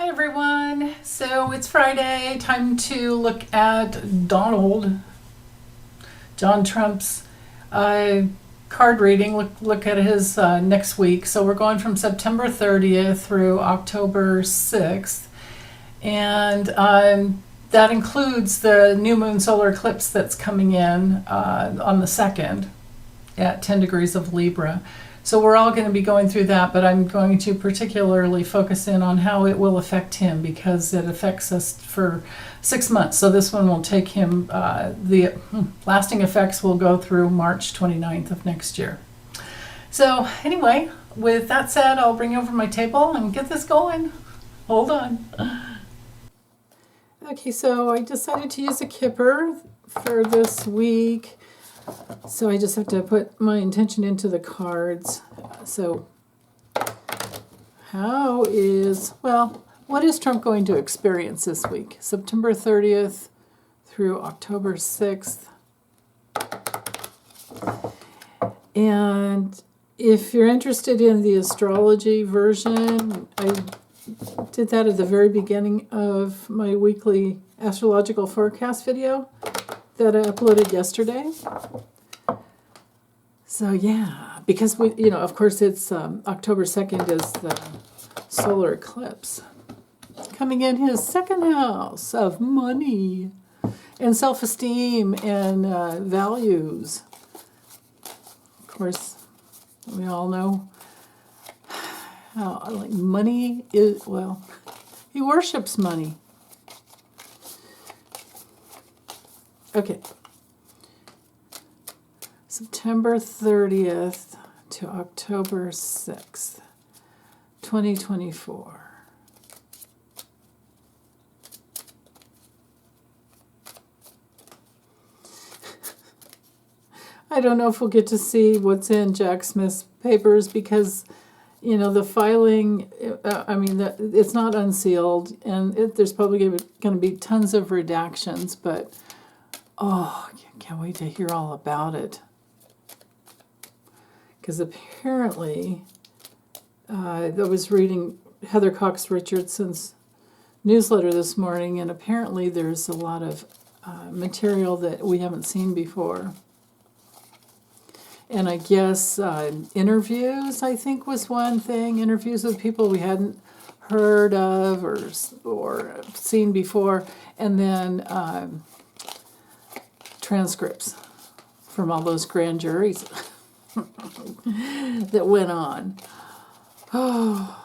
Hi everyone. So it's Friday, time to look at John Trump's uh, card reading. Look at his next week. So we're going from September 30th through October 6th, and that includes the new moon solar eclipse that's coming in on the 2nd at 10 degrees of Libra. So we're all going to be going through that, but I'm going to particularly focus in on how it will affect him because it affects us for 6 months. So this one will take him, the lasting effects will go through March 29th of next year. So anyway, with that said, I'll bring you over my table and get this going. Hold on. Okay, so I decided to use a kipper for this week. So I just have to put my intention into the cards. So what is Trump going to experience this week? September 30th through October 6th. And if you're interested in the astrology version, I did that at the very beginning of my weekly astrological forecast video that I uploaded yesterday. So yeah, because of course it's October 2nd is the solar eclipse. Coming in his second house of money and self-esteem and values. Of course, we all know how money is, he worships money. Okay. September 30th to October 6th, 2024. I don't know if we'll get to see what's in Jack Smith's papers because, the filing, it's not unsealed, and there's probably going to be tons of redactions, but oh, I can't wait to hear all about it. Because apparently, I was reading Heather Cox Richardson's newsletter this morning, and apparently there's a lot of material that we haven't seen before. And I guess interviews, I think, was one thing. Interviews with people we hadn't heard of or seen before. And then transcripts from all those grand juries that went on. Oh.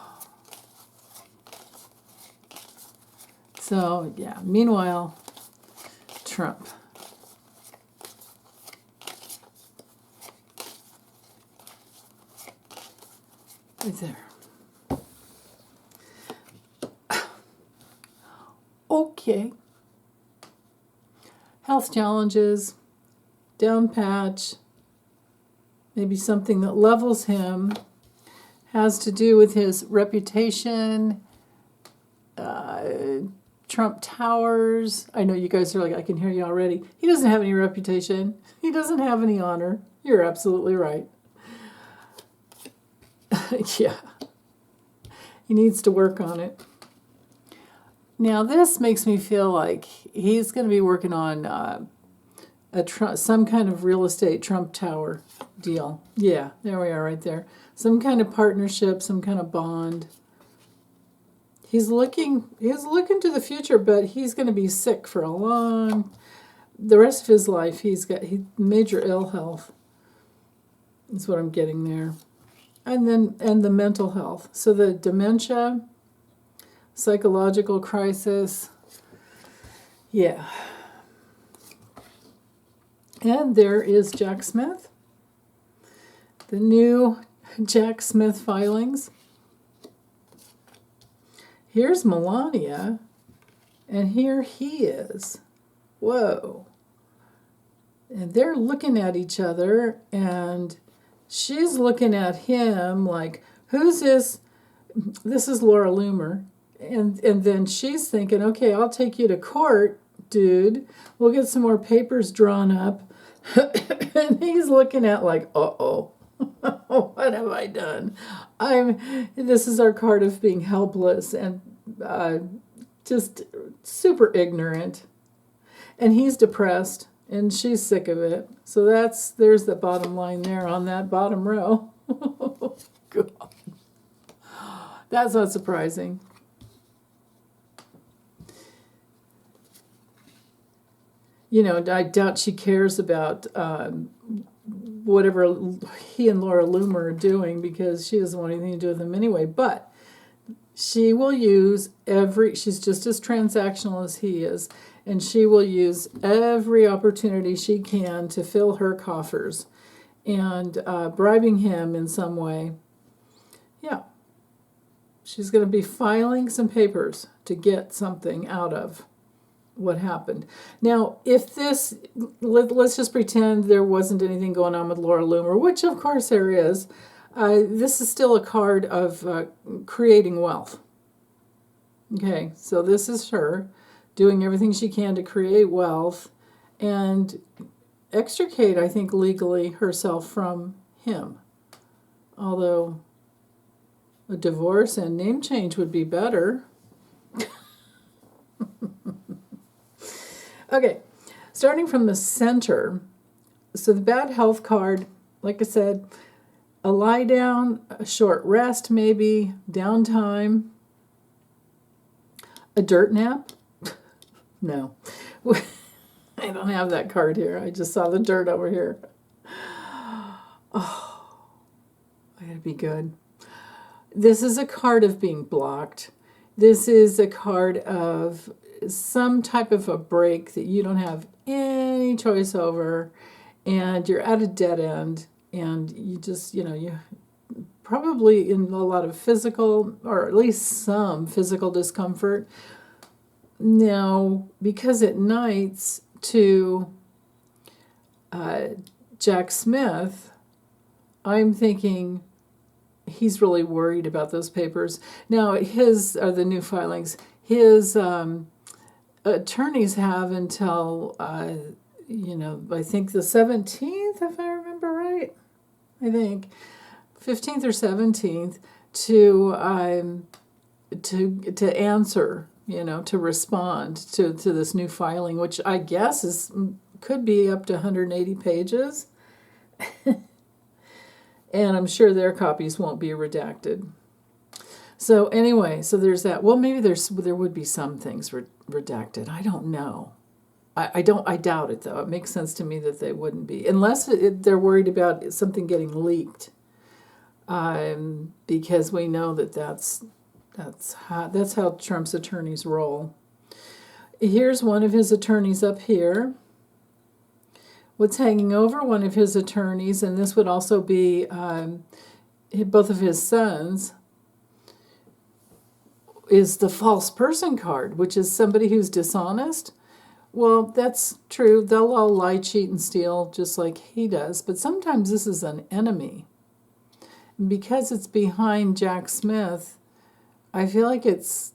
So, yeah, meanwhile, Trump. Right there. Okay. Health challenges, down patch, maybe something that levels him, has to do with his reputation, Trump Towers. I know you guys are like, I can hear you already. He doesn't have any reputation. He doesn't have any honor. You're absolutely right. Yeah. He needs to work on it. Now, this makes me feel like he's going to be working on some kind of real estate Trump Tower deal. Yeah, there we are right there. Some kind of partnership, some kind of bond. He's looking to the future, but he's going to be sick for the rest of his life. He's got major ill health. That's what I'm getting there. And the mental health. So the dementia, psychological crisis. Yeah. And there is Jack Smith. The new Jack Smith filings. Here's Melania. And here he is. Whoa. And they're looking at each other, and she's looking at him like, who's this? This is Laura Loomer. And then she's thinking, okay, I'll take you to court, dude. We'll get some more papers drawn up. And he's looking at like, uh-oh. What have I done? This is our card of being helpless and uh, just super ignorant. And he's depressed, and she's sick of it. So there's the bottom line there on that bottom row. God. That's not surprising. I doubt she cares about whatever he and Laura Loomer are doing, because she doesn't want anything to do with them anyway. But she will use she's just as transactional as he is, and she will use every opportunity she can to fill her coffers, and bribing him in some way. Yeah. She's going to be filing some papers to get something out of what happened. Now, if let's just pretend there wasn't anything going on with Laura Loomer, which of course there is. This is still a card of creating wealth. Okay, so this is her doing everything she can to create wealth and extricate, I think, legally herself from him. Although a divorce and name change would be better. Okay, starting from the center. So the bad health card, like I said, a lie down, a short rest maybe, downtime, a dirt nap. No, I don't have that card here. I just saw the dirt over here. Oh, I gotta be good. This is a card of being blocked. This is a card of some type of a break that you don't have any choice over, and you're at a dead end, and you just, you probably in a lot of physical, or at least some physical discomfort. Now, because it knights to Jack Smith, I'm thinking he's really worried about those papers. Now, his are the new filings. His attorneys have until, I think the 17th, if I remember right. I think 15th or 17th to answer, to respond to this new filing, which I guess could be up to 180 pages. And I'm sure their copies won't be redacted. So anyway, so there's that. Well, maybe there would be some things redacted. I don't know. I doubt it, though. It makes sense to me that they wouldn't be, unless they're worried about something getting leaked. Because we know that's how Trump's attorneys roll. Here's one of his attorneys up here. What's hanging over one of his attorneys, and this would also be both of his sons, is the false person card, which is somebody who's dishonest. Well, that's true. They'll all lie, cheat, and steal just like he does. But sometimes this is an enemy. Because it's behind Jack Smith, I feel like it's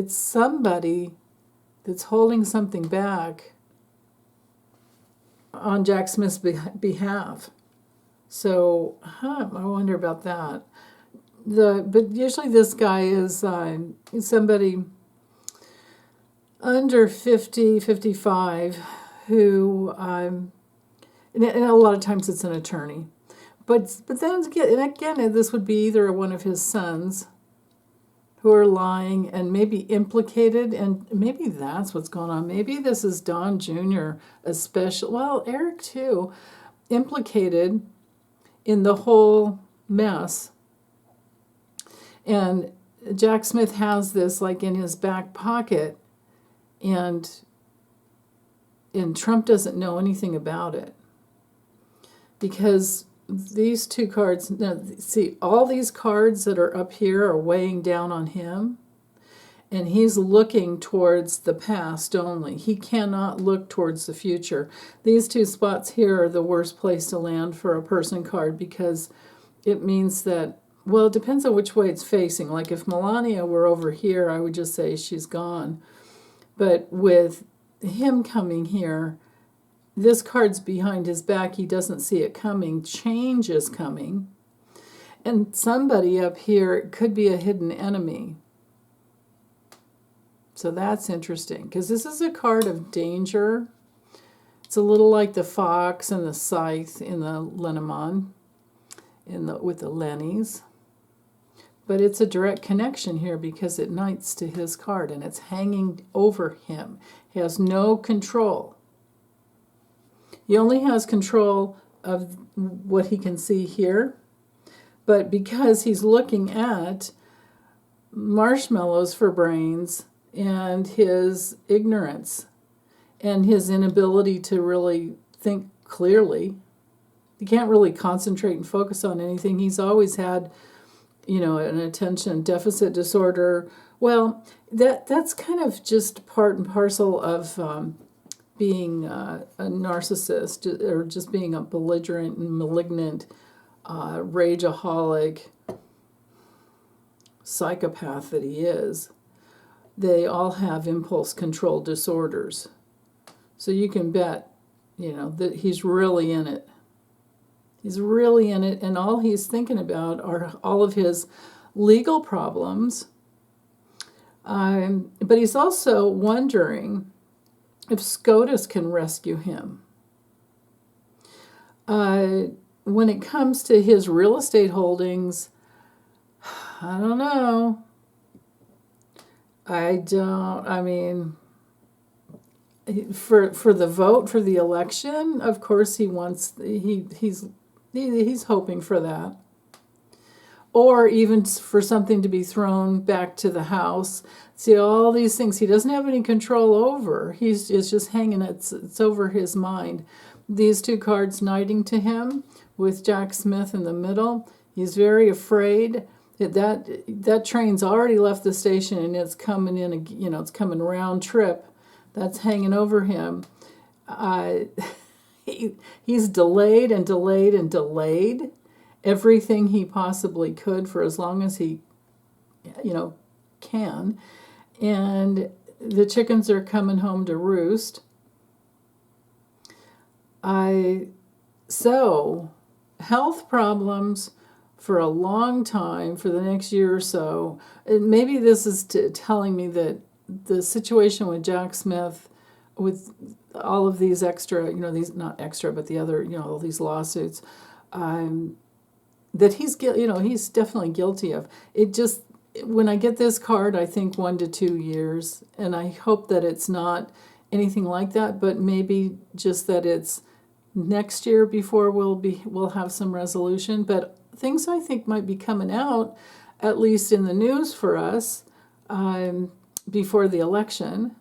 somebody that's holding something back on Jack Smith's behalf. So, I wonder about that. But usually this guy is somebody under 50, 55, who, and a lot of times it's an attorney. But then again, this would be either one of his sons who are lying and maybe implicated, and maybe that's what's going on. Maybe this is Don Jr., Eric too, implicated in the whole mess. And Jack Smith has this like in his back pocket, and Trump doesn't know anything about it. Because these two cards, now, see, all these cards that are up here are weighing down on him, and he's looking towards the past only. He cannot look towards the future. These two spots here are the worst place to land for a person card, because it means that, well, it depends on which way it's facing. Like if Melania were over here, I would just say she's gone. But with him coming here, this card's behind his back. He doesn't see it coming. Change is coming. And somebody up here could be a hidden enemy. So that's interesting, because this is a card of danger. It's a little like the fox and the scythe in the Lenormand, with the Lennies. But it's a direct connection here because it knights to his card and it's hanging over him. He has no control. He only has control of what he can see here. But because he's looking at marshmallows for brains and his ignorance and his inability to really think clearly, he can't really concentrate and focus on anything. He's always had, an attention deficit disorder. Well, that's kind of just part and parcel of being a narcissist, or just being a belligerent and malignant rageaholic psychopath that he is. They all have impulse control disorders. So you can bet, that he's really in it. He's really in it, and all he's thinking about are all of his legal problems. But he's also wondering if SCOTUS can rescue him. When it comes to his real estate holdings, I don't know. For the vote for the election, of course he's hoping for that. Or even for something to be thrown back to the House. See, all these things he doesn't have any control over. It's just hanging, it's over his mind. These two cards knighting to him with Jack Smith in the middle. He's very afraid that train's already left the station and it's coming in, it's coming round trip. That's hanging over him. He's delayed and delayed and delayed everything he possibly could for as long as he, can. And the chickens are coming home to roost. So, health problems for a long time, for the next year or so. And maybe this is telling me that the situation with Jack Smith, with all of these extra, these not extra, but the other, all these lawsuits, that he's definitely guilty of. It just, when I get this card, I think 1 to 2 years, and I hope that it's not anything like that, but maybe just that it's next year before we'll have some resolution. But things I think might be coming out, at least in the news for us, before the election.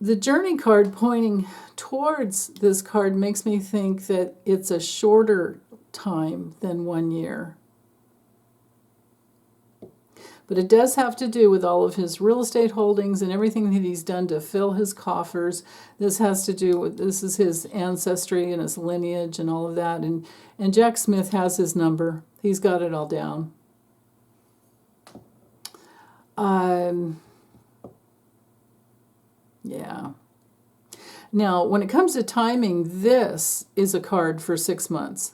The journey card pointing towards this card makes me think that it's a shorter time than 1 year. But it does have to do with all of his real estate holdings and everything that he's done to fill his coffers. This has to do with, this is his ancestry and his lineage and all of that. And Jack Smith has his number. He's got it all down. Yeah. Now, when it comes to timing, this is a card for 6 months.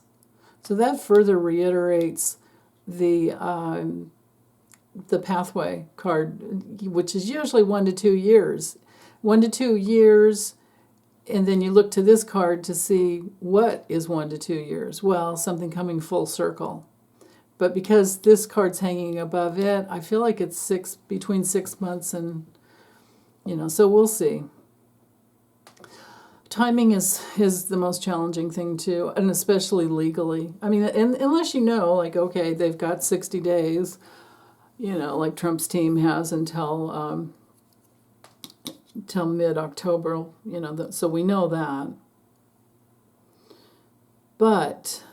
So that further reiterates the pathway card, which is usually 1 to 2 years. 1 to 2 years, and then you look to this card to see what is 1 to 2 years. Well, something coming full circle. But because this card's hanging above it, I feel like it's between 6 months and, so we'll see. Timing is the most challenging thing too, and especially legally. I mean, unless like, okay, they've got 60 days, like Trump's team has until mid-October, so we know that. But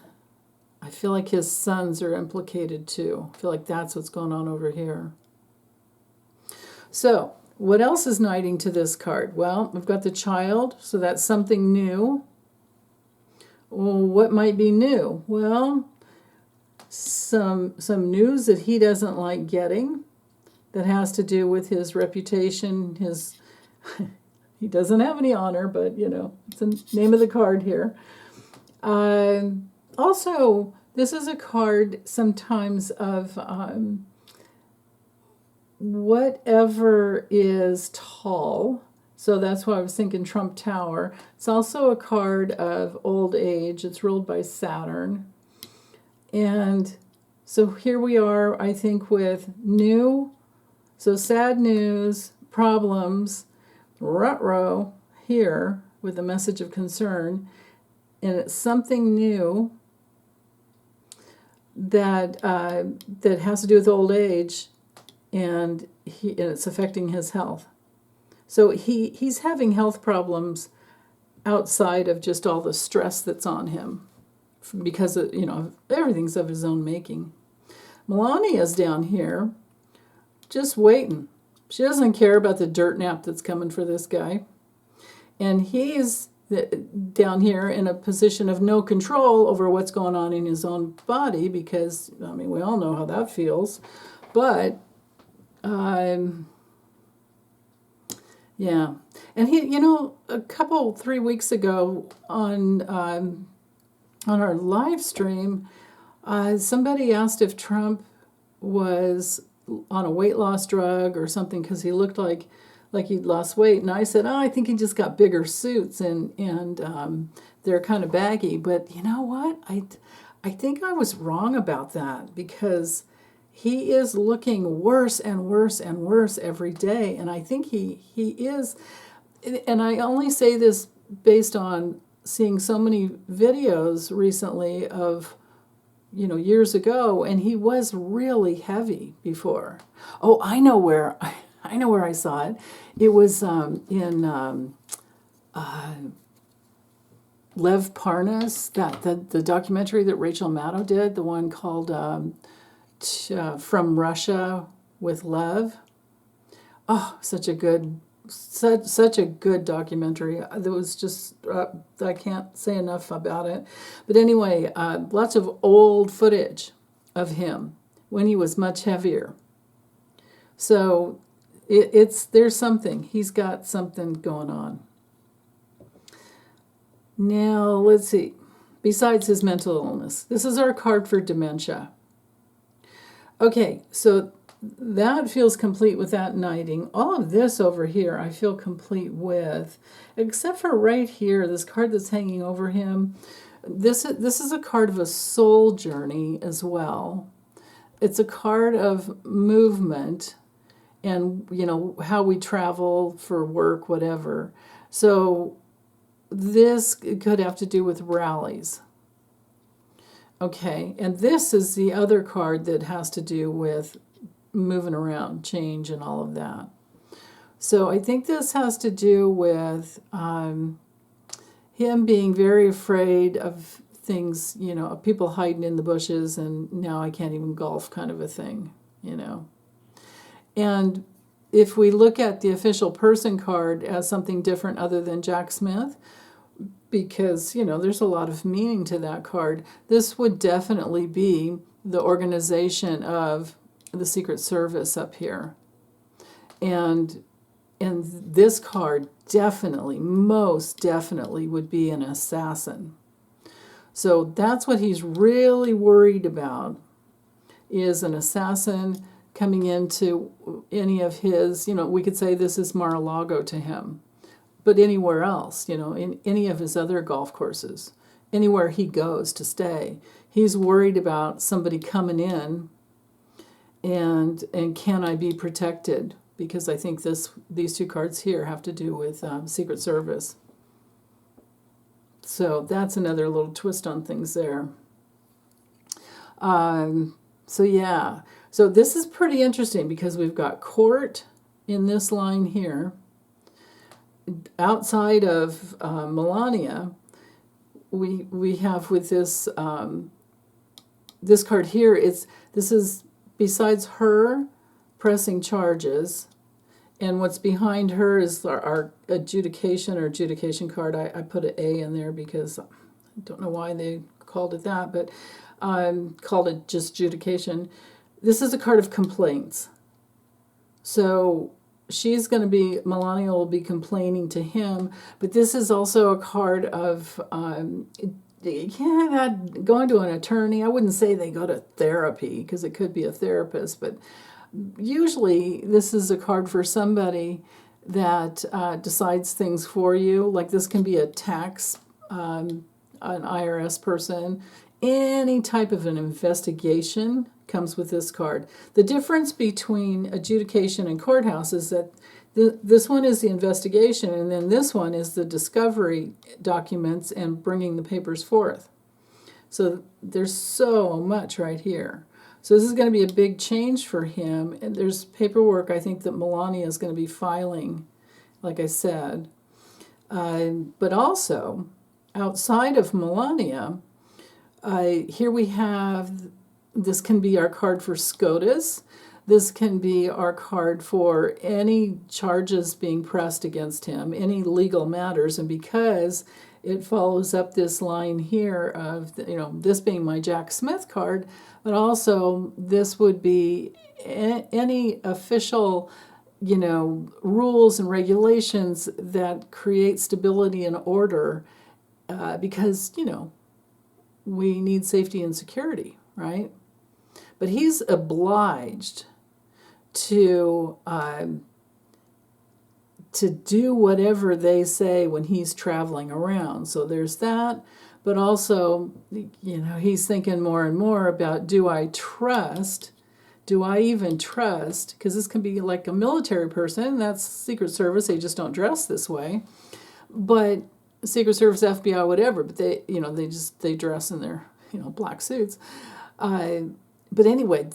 I feel like his sons are implicated too. I feel like that's what's going on over here. So, what else is knighting to this card? Well, we've got the child, so that's something new. Well, what might be new? Well, some news that he doesn't like getting that has to do with his reputation, he doesn't have any honor, but, it's the name of the card here. Also, this is a card sometimes of whatever is tall. So that's why I was thinking Trump Tower. It's also a card of old age. It's ruled by Saturn. And so here we are, I think, with new, so sad news, problems, ruh-roh here with a message of concern. And it's something new that that has to do with old age, and it's affecting his health. So he's having health problems outside of just all the stress that's on him because of, everything's of his own making. Melania's down here just waiting. She doesn't care about the dirt nap that's coming for this guy. And he's down here in a position of no control over what's going on in his own body because, we all know how that feels. But, yeah. And he, 3 weeks ago on our live stream, somebody asked if Trump was on a weight loss drug or something because he looked like he'd lost weight, and I said, I think he just got bigger suits and they're kind of baggy. But you know what? I think I was wrong about that because he is looking worse and worse and worse every day, and I think he is. And I only say this based on seeing so many videos recently of years ago, and he was really heavy before. Oh, I know where I saw it. It was in Lev Parnas, the documentary that Rachel Maddow did, the one called From Russia with Lev. Oh, such a good documentary. There was just I can't say enough about it. But anyway, lots of old footage of him when he was much heavier. So there's something. He's got something going on. Now, let's see. Besides his mental illness, this is our card for dementia. Okay, so that feels complete with that knighting. All of this over here I feel complete with, except for right here, this card that's hanging over him. This is a card of a soul journey as well. It's a card of movement and, how we travel for work, whatever. So this could have to do with rallies. Okay, and this is the other card that has to do with moving around, change, and all of that. So I think this has to do with him being very afraid of things, of people hiding in the bushes, and now I can't even golf kind of a thing, And if we look at the official person card as something different other than Jack Smith, because, there's a lot of meaning to that card, this would definitely be the organization of the Secret Service up here. And this card definitely, most definitely would be an assassin. So that's what he's really worried about, is an assassin coming into any of his, we could say this is Mar-a-Lago to him, but anywhere else, in any of his other golf courses, anywhere he goes to stay, he's worried about somebody coming in and can I be protected? Because I think these two cards here have to do with Secret Service. So that's another little twist on things there. So yeah, so this is pretty interesting because we've got court in this line here. Outside of Melania, we have with this this card here. This is besides her pressing charges, and what's behind her is our adjudication card. I put an A in there because I don't know why they called it that, but called it just adjudication. This is a card of complaints. So Melania will be complaining to him, but this is also a card of going to an attorney. I wouldn't say they go to therapy because it could be a therapist, but Usually, this is a card for somebody that decides things for you. Like this can be a tax, an IRS person. Any type of an investigation comes with this card. The difference between adjudication and courthouse is that this one is the investigation, and then this one is the discovery documents and bringing the papers forth. So there's so much right here. So this is going to be a big change for him. And there's paperwork, I think, that Melania is going to be filing, like I said. But also, outside of Melania, here we have, this can be our card for SCOTUS. This can be our card for any charges being pressed against him, any legal matters. And because it follows up this line here of, this being my Jack Smith card, but also this would be any official, rules and regulations that create stability and order, because, we need safety and security, right? But he's obliged to do whatever they say when he's traveling around. So there's that. But also, he's thinking more and more about, do I even trust? Because this can be like a military person. That's Secret Service. They just don't dress this way. But Secret Service, FBI, whatever. But they dress in their, black suits. But anyway,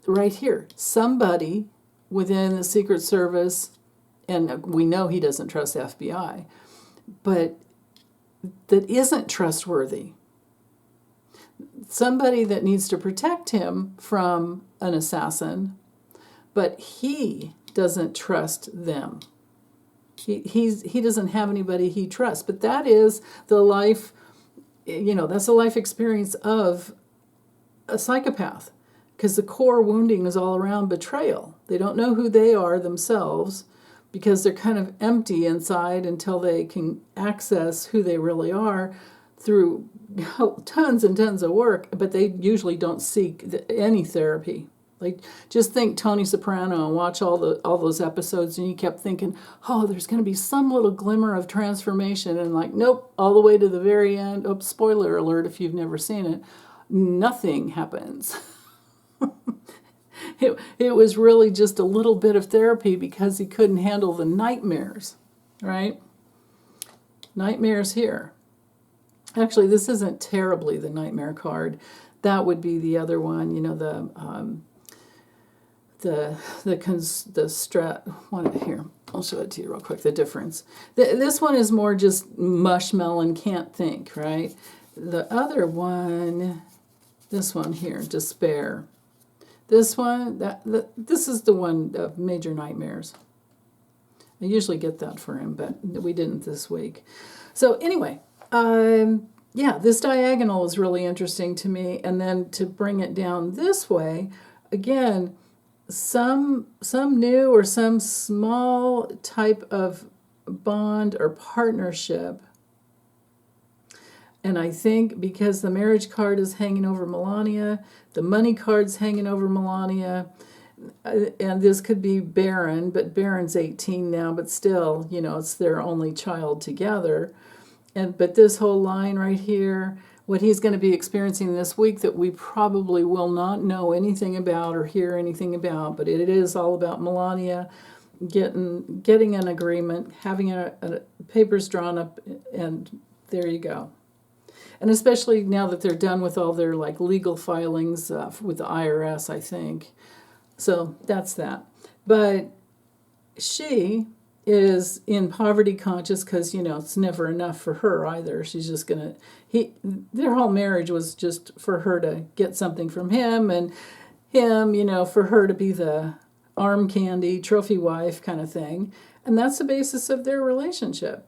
right here, somebody within the Secret Service, and we know he doesn't trust FBI, but that isn't trustworthy. Somebody that needs to protect him from an assassin, but he doesn't trust them. He doesn't have anybody he trusts. But that is the life, that's the life experience of a psychopath, because the core wounding is all around betrayal. They don't know who they are themselves because they're kind of empty inside until they can access who they really are through tons and tons of work, but they usually don't seek any therapy. Like, just think Tony Soprano and watch all those episodes, and you kept thinking, oh, there's going to be some little glimmer of transformation, and like, nope, all the way to the very end. Oh, spoiler alert if you've never seen it. Nothing happens. It was really just a little bit of therapy because he couldn't handle the nightmares, right? Nightmares here. Actually, this isn't terribly the nightmare card. That would be the other one, the strat one here. I'll show it to you real quick, the difference. This one is more just mushmelon, can't think, right? The other one, this one here, despair. This one, this is the one of major nightmares. I usually get that for him, but we didn't this week. So anyway, this diagonal is really interesting to me. And then to bring it down this way, again, some new or some small type of bond or partnership. And I think because the marriage card is hanging over Melania, the money card's hanging over Melania, and this could be Baron, but Baron's 18 now, but still, it's their only child together. But this whole line right here, what he's going to be experiencing this week that we probably will not know anything about or hear anything about, but it is all about Melania getting an agreement, having a papers drawn up, and there you go. And especially now that they're done with all their legal filings with the IRS, I think. So that's that. But she is in poverty conscious because, it's never enough for her either. She's just their whole marriage was just for her to get something from him, and him, for her to be the arm candy, trophy wife kind of thing. And that's the basis of their relationship.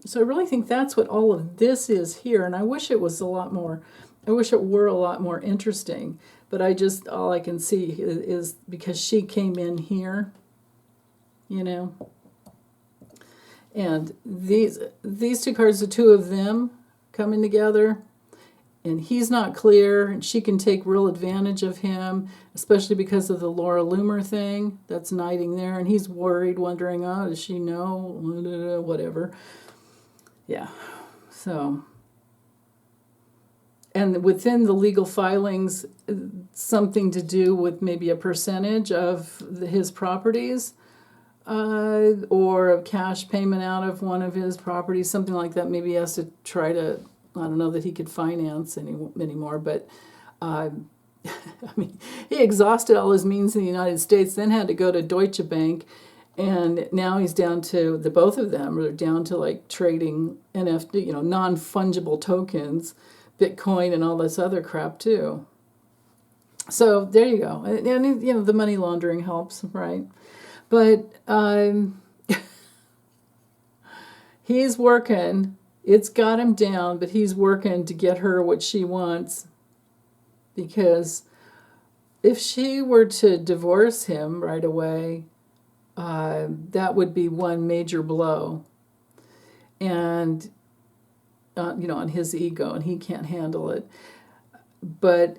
So I really think that's what all of this is here, and I wish it was I wish it were a lot more interesting, but all I can see is because she came in here, and these two cards, the two of them coming together, and he's not clear, and she can take real advantage of him, especially because of the Laura Loomer thing that's knighting there, and he's worried, wondering, oh, does she know? Whatever. Yeah. So, and within the legal filings, something to do with maybe a percentage of his properties, or a cash payment out of one of his properties, something like that. Maybe he has to try to, I don't know that he could finance anymore, but I mean, he exhausted all his means in the United States, then had to go to Deutsche Bank, and now he's down to, the both of them are down to like trading NFT, non-fungible tokens, Bitcoin, and all this other crap too. So there you go. And the money laundering helps, right? But he's working. It's got him down, but he's working to get her what she wants. Because if she were to divorce him right away, that would be one major blow. And, on his ego, and he can't handle it. But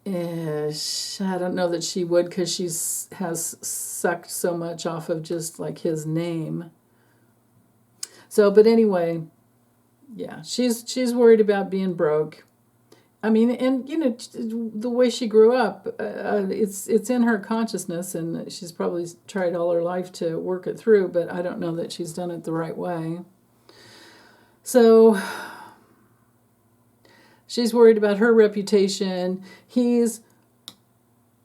I don't know that she would, because she has sucked so much off of just like his name. So, but anyway, yeah, she's worried about being broke. I mean, and the way she grew up, it's in her consciousness, and she's probably tried all her life to work it through, but I don't know that she's done it the right way. So she's worried about her reputation. He's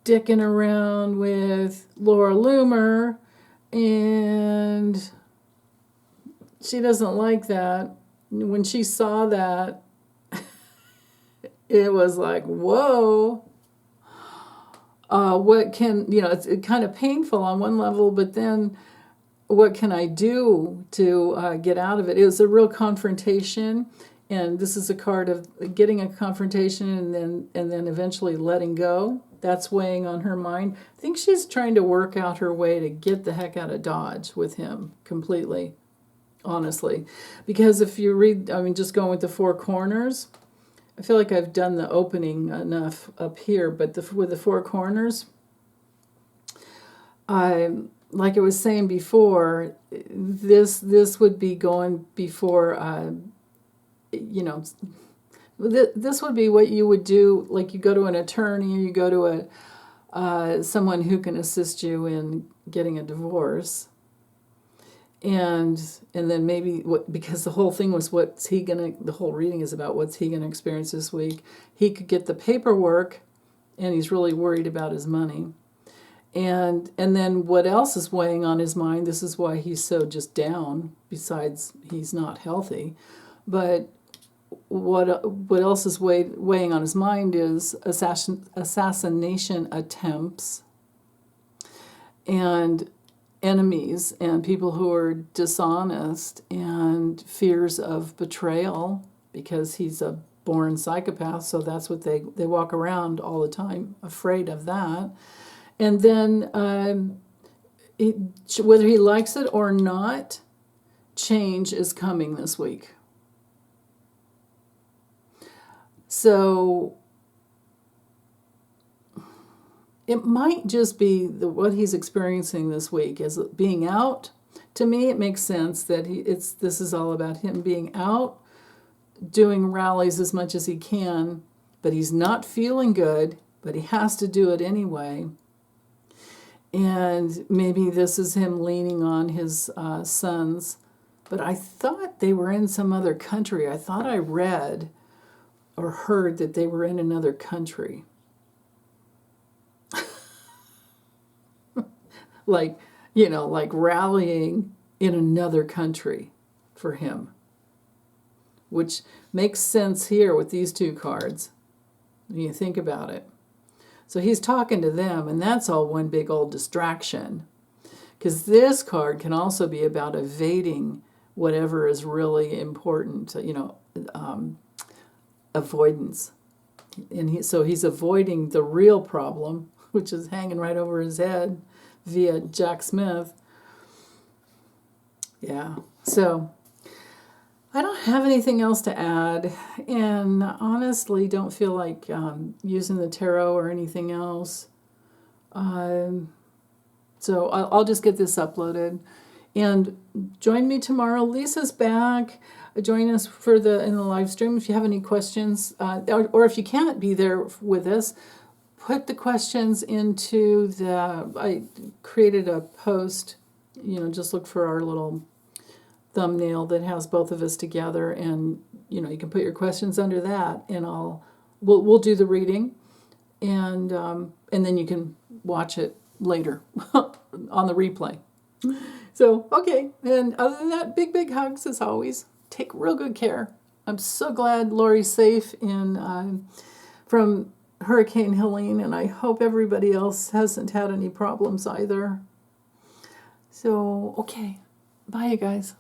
dicking around with Laura Loomer, and she doesn't like that. When she saw that, it was like, whoa. It's kind of painful on one level, but then what can I do to get out of it? It was a real confrontation. And this is a card of getting a confrontation and then eventually letting go. That's weighing on her mind. I think she's trying to work out her way to get the heck out of Dodge with him completely, honestly. Because if you read, just going with the Four Corners, I feel like I've done the opening enough up here, but with the Four Corners, like I was saying before, this would be going before... this would be what you would do, like you go to an attorney, or you go to someone who can assist you in getting a divorce, and then maybe because the whole thing was the whole reading is about what's he gonna experience this week. He could get the paperwork, and he's really worried about his money, and then what else is weighing on his mind? This is why he's so just down. Besides, he's not healthy, but what else is weighing on his mind is assassination attempts, and enemies, and people who are dishonest, and fears of betrayal, because he's a born psychopath, so that's what they walk around all the time, afraid of that. And then whether he likes it or not, change is coming this week. So it might just be what he's experiencing this week is being out. To me, it makes sense that this is all about him being out, doing rallies as much as he can, but he's not feeling good, but he has to do it anyway. And maybe this is him leaning on his sons. But I thought they were in some other country. I thought I read or heard that they were in another country. like rallying in another country for him. Which makes sense here with these two cards, when you think about it. So he's talking to them, and that's all one big old distraction. Because this card can also be about evading whatever is really important, avoidance. And he's avoiding the real problem, which is hanging right over his head via Jack Smith. Yeah. So I don't have anything else to add, and honestly don't feel like using the tarot or anything else. So I'll just get this uploaded. And join me tomorrow. Lisa's back. Join us for in the live stream if you have any questions, or if you can't be there with us. Put the questions into I created a post. Just look for our little thumbnail that has both of us together, and you can put your questions under that, and we'll do the reading, and then you can watch it later on the replay. So, okay, and other than that, big hugs as always. Take real good care. I'm so glad Lori's safe from Hurricane Helene, and I hope everybody else hasn't had any problems either. So, okay, bye you guys.